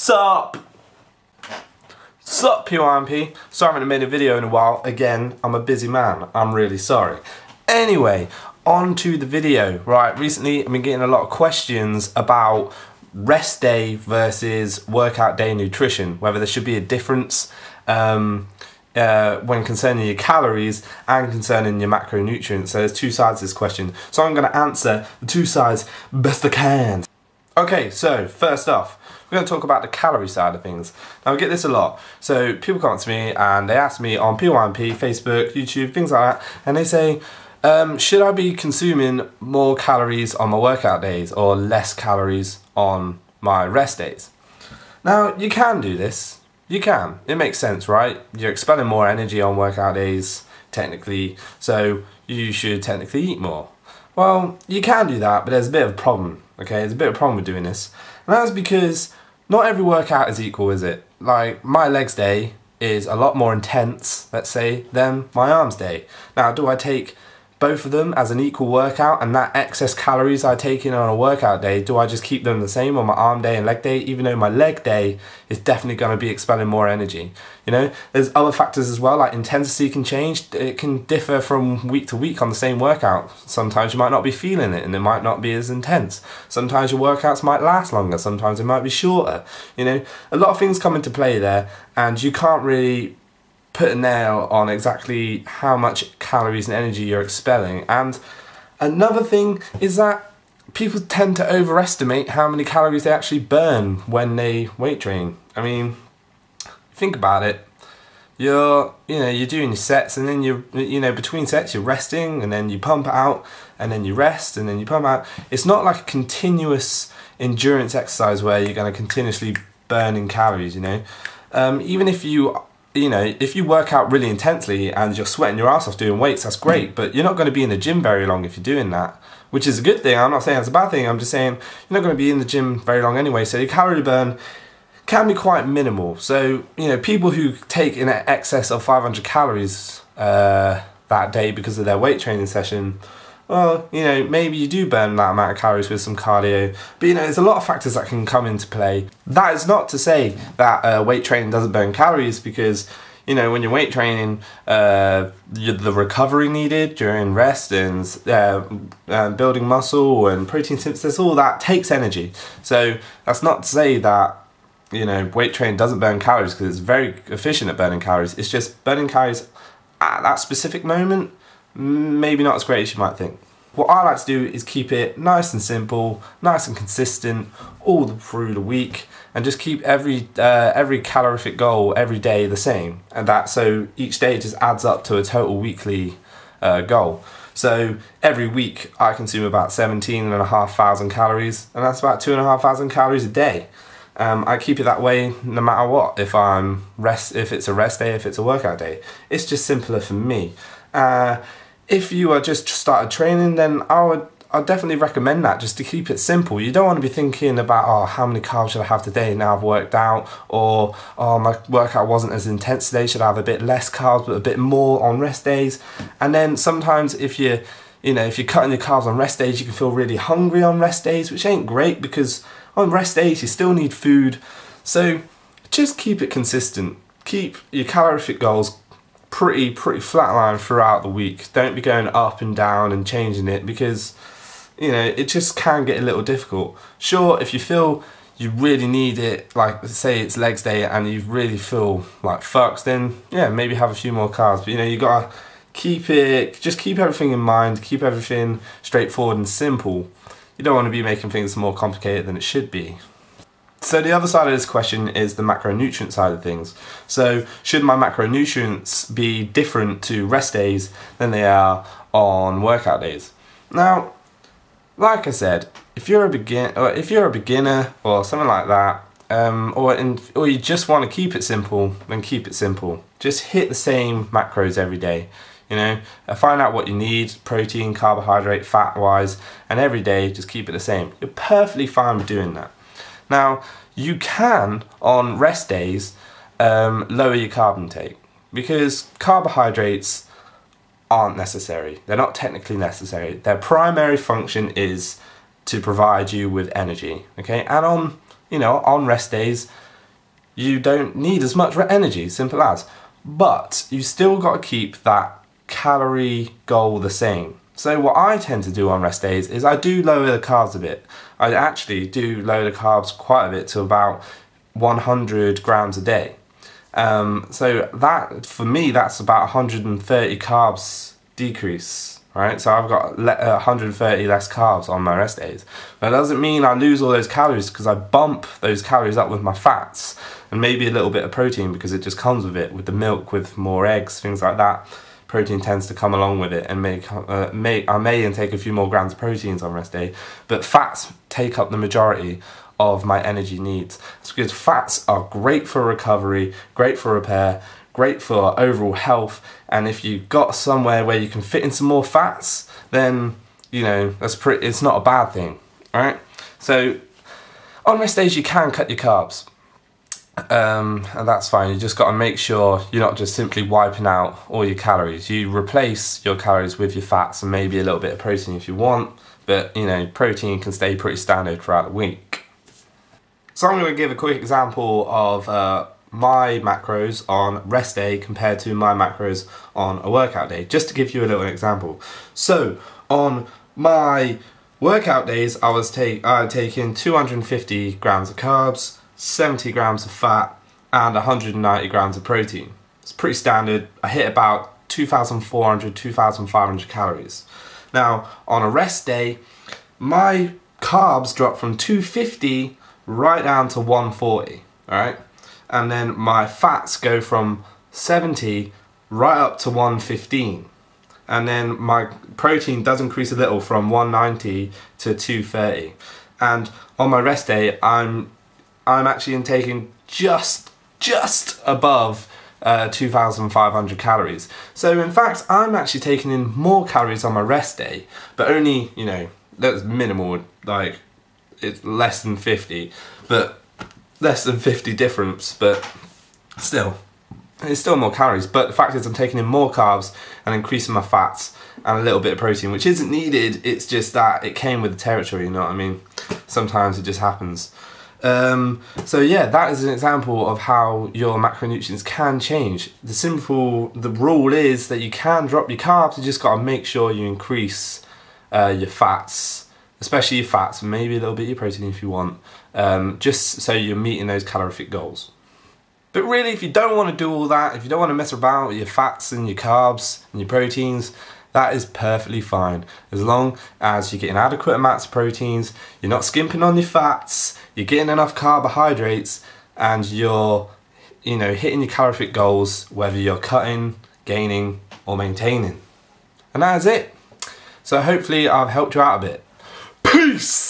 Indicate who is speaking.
Speaker 1: Sup PYNP? Sorry I haven't made a video in a while. Again, I'm a busy man. I'm really sorry. Anyway, on to the video. Right, recently I've been getting a lot of questions about rest day versus workout day nutrition, whether there should be a difference when concerning your calories and concerning your macronutrients. So there's two sides to this question. So I'm going to answer the two sides best I can. Okay, so first off, we're going to talk about the calorie side of things. Now I get this a lot. So people come up to me and they ask me on PYNP, Facebook, YouTube, things like that, and they say, should I be consuming more calories on my workout days or less calories on my rest days? Now you can do this. You can. It makes sense, right? You're expelling more energy on workout days, technically, so you should technically eat more. Well, you can do that, but there's a bit of a problem, okay? There's a bit of a problem with doing this. And that's because not every workout is equal, is it? Like, my legs day is a lot more intense, let's say, than my arms day. Now, do I take both of them as an equal workout, and that excess calories I take in on a workout day, do I just keep them the same on my arm day and leg day, even though my leg day is definitely going to be expelling more energy? You know, there's other factors as well, like intensity can change. It can differ from week to week on the same workout. Sometimes you might not be feeling it and it might not be as intense. Sometimes your workouts might last longer, sometimes it might be shorter. You know, a lot of things come into play there, and you can't really put a nail on exactly how much calories and energy you're expelling. And another thing is that people tend to overestimate how many calories they actually burn when they weight train. I mean, think about it. You're doing your sets, and then between sets you're resting, and then you pump out, and then you rest, and then you pump out. It's not like a continuous endurance exercise where you're going to continuously burning calories, you know. Even if if you work out really intensely and you're sweating your ass off doing weights, that's great, but you're not going to be in the gym very long if you're doing that, which is a good thing. I'm not saying it's a bad thing, I'm just saying you're not going to be in the gym very long anyway, so your calorie burn can be quite minimal. So, people who take in excess of 500 calories that day because of their weight training session, well, maybe you do burn that amount of calories with some cardio, but there's a lot of factors that can come into play. That is not to say that weight training doesn't burn calories, because when you're weight training, the recovery needed during rest and building muscle and protein synthesis, all that takes energy. So that's not to say that weight training doesn't burn calories, because it's very efficient at burning calories. It's just burning calories at that specific moment, maybe not as great as you might think. What I like to do is keep it nice and simple, nice and consistent all through the week, and just keep every calorific goal every day the same, and so each day just adds up to a total weekly goal. So every week I consume about 17,500 calories, and that's about 2,500 calories a day. I keep it that way no matter what, if it's a rest day, if it's a workout day. It's just simpler for me. If you are just started training, then I'd definitely recommend that, just to keep it simple. You don't want to be thinking about, oh, how many carbs should I have today now I've worked out, or oh, my workout wasn't as intense today, should I have a bit less carbs but a bit more on rest days? And then sometimes if you're cutting your carbs on rest days, you can feel really hungry on rest days, which ain't great, because on rest days you still need food. So just keep it consistent. Keep your calorific goals pretty flatline throughout the week. Don't be going up and down and changing it, because it just can get a little difficult. Sure, if you feel you really need it, like say it's legs day and you really feel like fucks, then yeah, maybe have a few more carbs. But you gotta keep everything in mind, keep everything straightforward and simple. You don't want to be making things more complicated than it should be. So the other side of this question is the macronutrient side of things. So should my macronutrients be different to rest days than they are on workout days? Now, like I said, if you're a beginner or something like that, or you just want to keep it simple, then keep it simple. Just hit the same macros every day. Find out what you need, protein, carbohydrate, fat-wise, and every day just keep it the same. You're perfectly fine with doing that. Now, you can, on rest days, lower your carb intake, because carbohydrates aren't necessary. They're not technically necessary. Their primary function is to provide you with energy, okay? And on rest days, you don't need as much energy, simple as. But you still got to keep that calorie goal the same. So what I tend to do on rest days is I do lower the carbs a bit. I actually do lower the carbs quite a bit to about 100 grams a day. So that, for me, that's about 130 carbs decrease, right? So I've got 130 less carbs on my rest days. That doesn't mean I lose all those calories, because I bump those calories up with my fats and maybe a little bit of protein, because it just comes with it, with the milk, with more eggs, things like that. Protein tends to come along with it, and I may intake a few more grams of proteins on rest day, but fats take up the majority of my energy needs. It's because fats are great for recovery, great for repair, great for overall health, and if you've got somewhere where you can fit in some more fats, then, you know, it's not a bad thing, alright? So on rest days you can cut your carbs. And that's fine. You just got to make sure you're not just simply wiping out all your calories. You replace your calories with your fats and maybe a little bit of protein if you want, but you know, protein can stay pretty standard throughout the week. So I'm going to give a quick example of my macros on rest day compared to my macros on a workout day, just to give you a little example. So on my workout days, I was taking 250 grams of carbs, 70 grams of fat, and 190 grams of protein. It's pretty standard. I hit about 2,400, 2,500 calories. Now, on a rest day, my carbs drop from 250 right down to 140, alright? And then my fats go from 70 right up to 115. And then my protein does increase a little from 190 to 230. And on my rest day, I'm actually intaking just above 2,500 calories. So in fact, I'm actually taking in more calories on my rest day, but only, you know, that's minimal, like it's less than 50, but less than 50 difference, but still, it's still more calories. But the fact is I'm taking in more carbs and increasing my fats and a little bit of protein, which isn't needed, it's just that it came with the territory, you know what I mean? Sometimes it just happens. So yeah, that is an example of how your macronutrients can change. The rule is that you can drop your carbs, you just got to make sure you increase your fats, especially your fats, maybe a little bit of your protein if you want, just so you're meeting those calorific goals. But really, if you don't want to do all that, if you don't want to mess about with your fats and your carbs and your proteins, that is perfectly fine, as long as you're getting adequate amounts of proteins, you're not skimping on your fats, you're getting enough carbohydrates, and you're, you know, hitting your calorific goals, whether you're cutting, gaining, or maintaining. And that is it. So hopefully I've helped you out a bit. Peace!